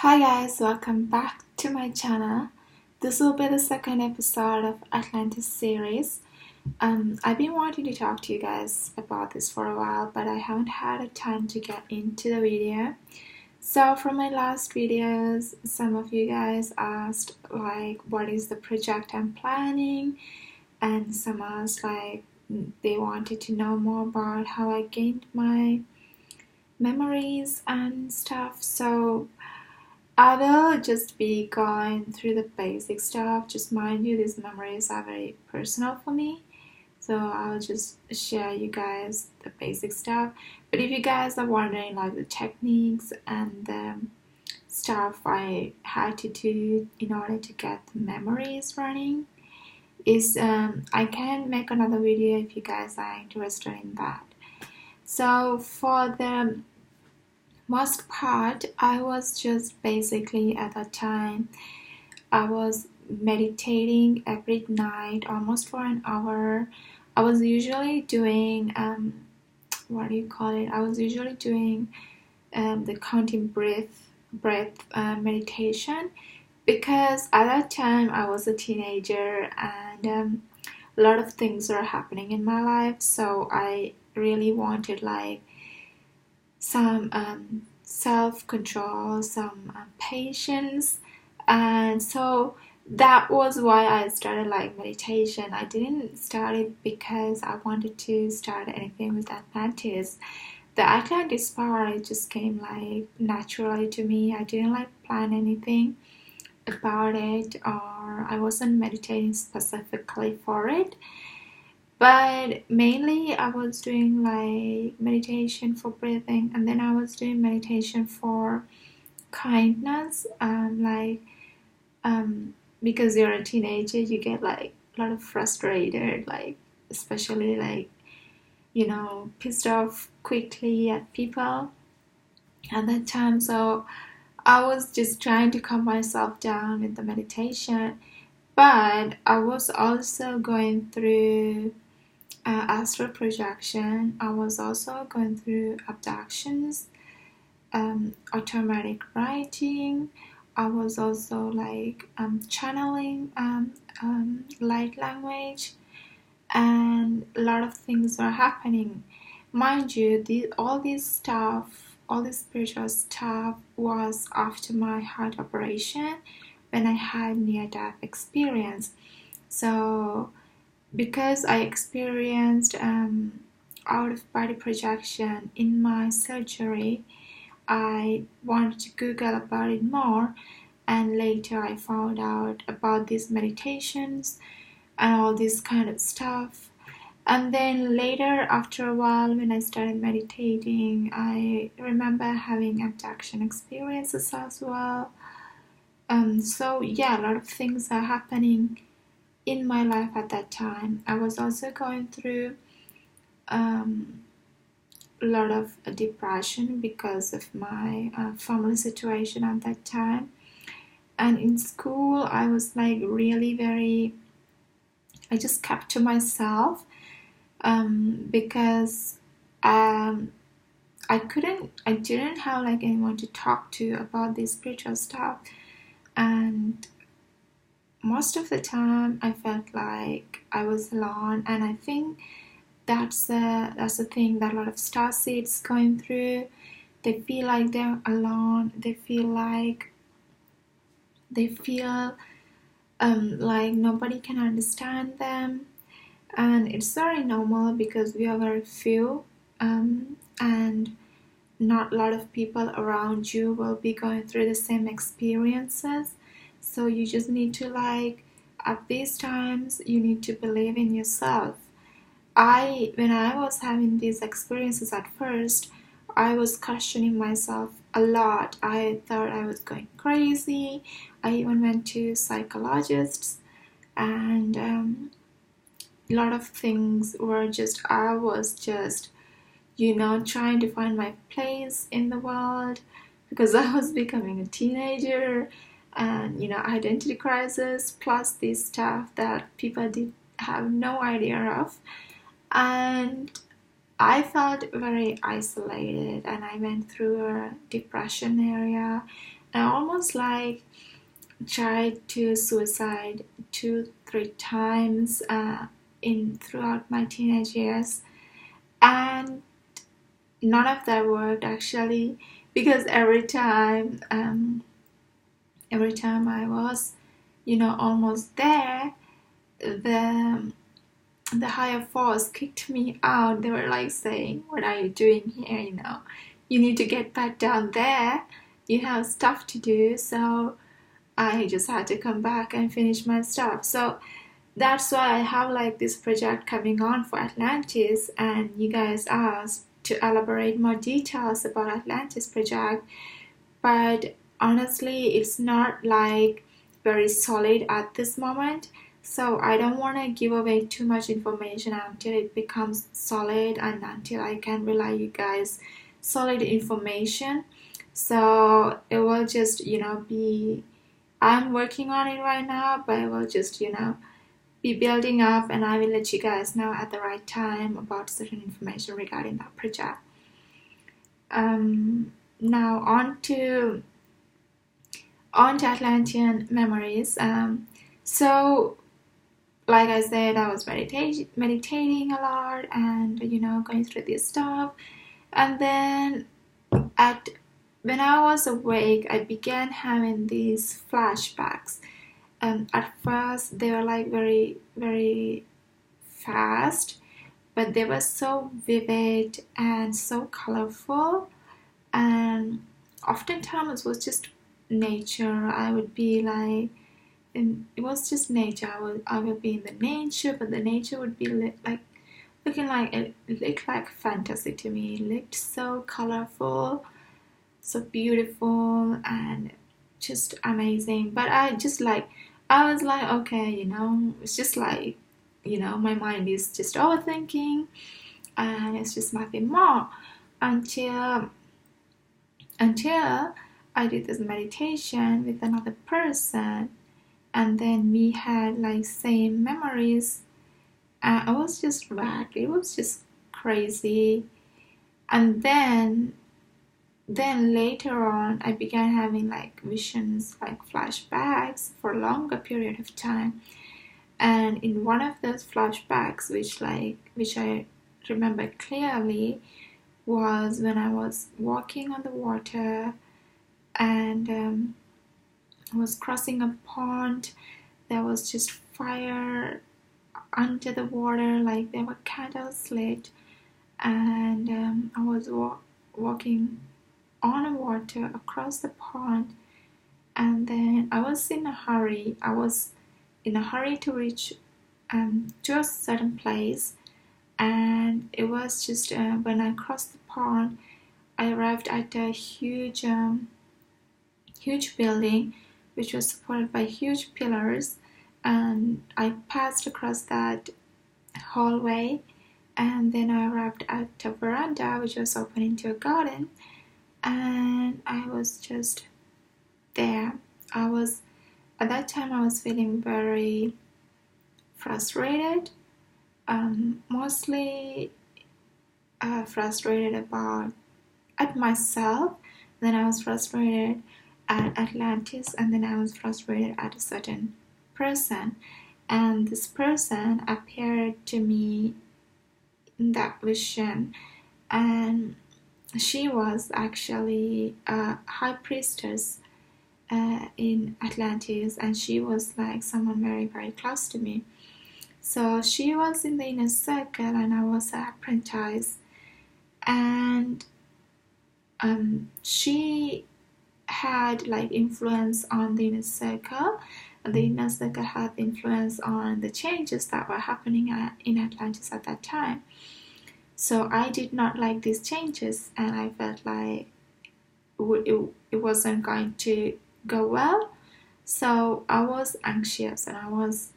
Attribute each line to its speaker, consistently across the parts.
Speaker 1: Hi guys, welcome back to my channel. This will be the second episode of Atlantis series. I've been wanting to talk to you guys about this for a while, but I haven't had a time to get into the video. So from my last videos, some of you guys asked like what is the project I'm planning, and some asked like they wanted to know more about how I gained my memories and stuff. So I will just be going through the basic stuff. Just mind you, these memories are very personal for me. So I'll just share you guys the basic stuff. But if you guys are wondering like the techniques and the stuff I had to do in order to get the memories running, I can make another video if you guys are interested in that. So for the most part, I was just basically at that time I was meditating every night almost for an hour. I was usually doing what do you call it? I was usually doing the counting breath meditation, because at that time I was a teenager and a lot of things were happening in my life, so I really wanted like some self-control, some patience, and so that was why I started like meditation. I didn't start it because I wanted to start anything with Atlantis. The Atlantis part, it just came like naturally to me. I didn't like plan anything about it, or I wasn't meditating specifically for it. But mainly I was doing like meditation for breathing, and then I was doing meditation for kindness. Because you're a teenager, you get like a lot of frustrated, like especially like pissed off quickly at people at that time. So I was just trying to calm myself down with the meditation, but I was also going through astral projection. I was also going through abductions, automatic writing. I was also like channeling light language, and a lot of things were happening. Mind you, all this stuff, all this spiritual stuff was after my heart operation, when I had near-death experience. So because I experienced out-of-body projection in my surgery, I wanted to Google about it more, and later I found out about these meditations and all this kind of stuff. And then later, after a while, when I started meditating, I remember having abduction experiences as well. So yeah, a lot of things are happening in my life at that time. I was also going through a lot of depression because of my family situation at that time. And in school, I was like really I just kept to myself, because I didn't have like anyone to talk to about this spiritual stuff, and most of the time I felt like I was alone. And I think that's the thing that a lot of starseeds going through. They feel like they're alone. They feel like nobody can understand them, and it's very normal because we are very few, and not a lot of people around you will be going through the same experiences. So you just need to like, at these times, you need to believe in yourself. When I was having these experiences at first, I was questioning myself a lot. I thought I was going crazy. I even went to psychologists, and a lot of things were I was just, trying to find my place in the world, because I was becoming a teenager, and, identity crisis, plus this stuff that people did have no idea of. And I felt very isolated, and I went through a depression area, and almost like tried to suicide 2-3 times in throughout my teenage years, and none of that worked actually, because every time I was, almost there, the higher force kicked me out. They were like saying, "What are you doing here? You need to get back down there. You have stuff to do." So I just had to come back and finish my stuff. So that's why I have like this project coming on for Atlantis, and you guys asked to elaborate more details about Atlantis project. But honestly, it's not like very solid at this moment. So I don't want to give away too much information until it becomes solid and until I can relay you guys solid information. So it will just, be, I'm working on it right now, but it will just, be building up, and I will let you guys know at the right time about certain information regarding that project. Now on to Atlantean memories. So like I said, I was meditating a lot and going through this stuff, and then when I was awake, I began having these flashbacks. At first they were like very, very fast, but they were so vivid and so colorful, and oftentimes it was just nature. I would be like, and it was just nature. I would be in the nature, but the nature would be like looking like, it looked like fantasy to me. It looked so colorful, so beautiful, and just amazing. But I was like, okay, it's just like, my mind is just overthinking, and it's just nothing more until I did this meditation with another person, and then we had like same memories. I was just whacked. It was just crazy. And then later on, I began having like visions, like flashbacks for a longer period of time. And in one of those flashbacks, which I remember clearly, was when I was walking on the water, and I was crossing a pond. There was just fire under the water, like there were candles lit, and I was walking on the water across the pond, and then I was in a hurry. I was in a hurry to reach to a certain place, and it was just when I crossed the pond, I arrived at a huge building which was supported by huge pillars, and I passed across that hallway, and then I arrived at a veranda which was open into a garden, and I was just there. At that time I was feeling very frustrated, mostly frustrated at myself. Then I was frustrated at Atlantis, and then I was frustrated at a certain person, and this person appeared to me in that vision, and she was actually a high priestess in Atlantis, and she was like someone very, very close to me. So she was in the inner circle, and I was her apprentice, and she had like influence on the inner circle, and the inner circle had influence on the changes that were happening in Atlantis at that time. So I did not like these changes, and I felt like it wasn't going to go well. So I was anxious, and I was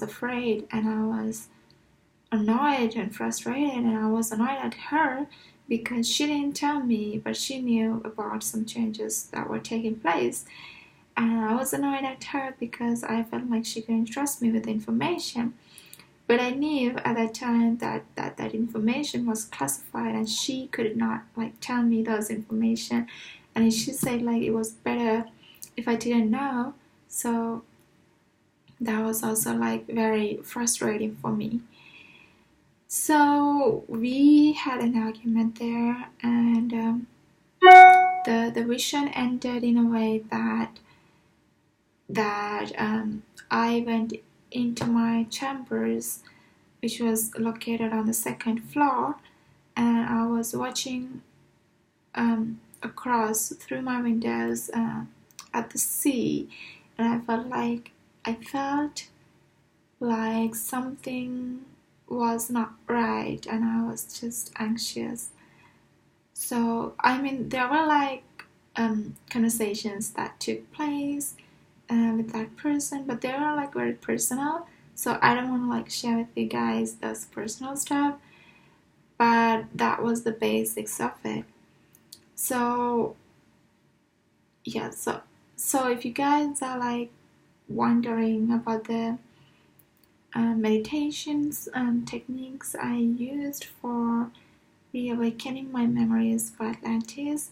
Speaker 1: afraid, and I was annoyed and frustrated, and I was annoyed at her because she didn't tell me, but she knew about some changes that were taking place. And I was annoyed at her because I felt like she couldn't trust me with information. But I knew at that time that information was classified, and she could not like tell me those information. And she said like it was better if I didn't know. So that was also like very frustrating for me. So we had an argument there, and the vision ended in a way that I went into my chambers, which was located on the second floor, and I was watching across through my windows at the sea, and I felt like something was not right, and I was just anxious. So I mean, there were like conversations that took place with that person, but they were like very personal. So I don't want to like share with you guys those personal stuff, but that was the basics of it. So yeah, so if you guys are like wondering about the meditations and techniques I used for reawakening my memories for Atlantis,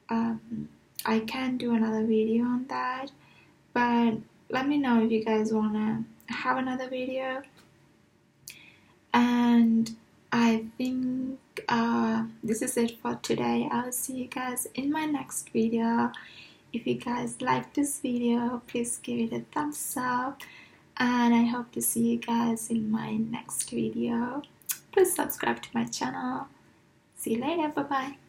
Speaker 1: I can do another video on that, but let me know if you guys want to have another video. And I think this is it for today. I'll see you guys in my next video. If you guys like this video, please give it a thumbs up, and I hope to see you guys in my next video. Please subscribe to my channel. See you later. Bye bye.